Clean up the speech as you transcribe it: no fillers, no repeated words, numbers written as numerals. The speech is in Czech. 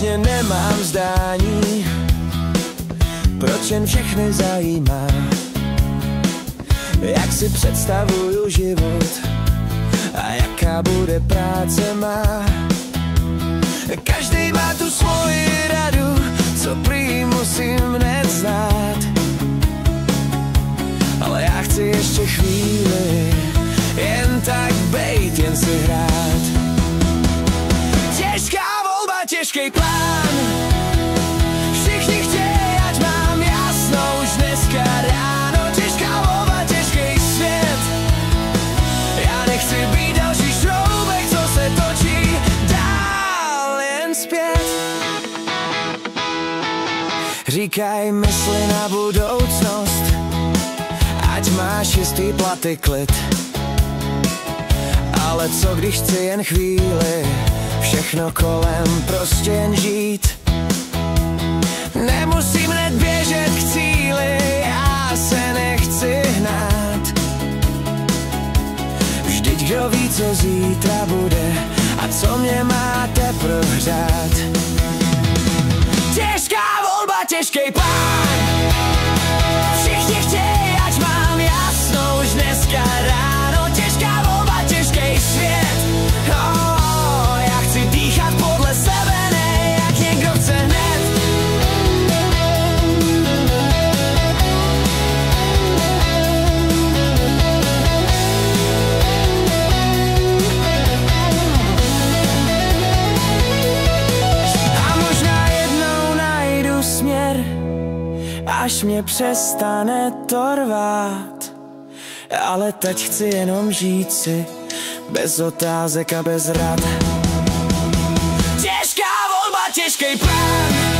skutečně nemám zdání, proč jen všechny zajímá, jak si představuju život a jaká bude práce má. Každý má tu svoji radu, co prý musím hned znát, ale já chci ještě chvíli jen tak bejt, jen si hrát. Těžká volba, těžký plán, všichni chtějí, ať mám jasno už dneska ráno. Těžká volba, těžký svět, já nechci být další šroubek, co se točí dál jen zpět. Říkaj, mysli na budoucnost, ať máš jistý platy, klid. Ale co když chci jen chvíli všechno kolem prostě jen žít? Nemusím hned běžet k cíli, já se nechci hnát. Vždyť kdo ví, co zítra bude a co mě máte prohřát. Těžká volba, těžký plán, všichni chtějí, ať mám jasno už dneska ráno. Těžká volba, těžký svět, já chci dýchat podle sebe, ne jak někdo chce hned. A možná jednou najdu směr, až mě přestane to rvát. Ale teď chci jenom žít si, bez otázek a bez rad. Těžká volba, těžký plán,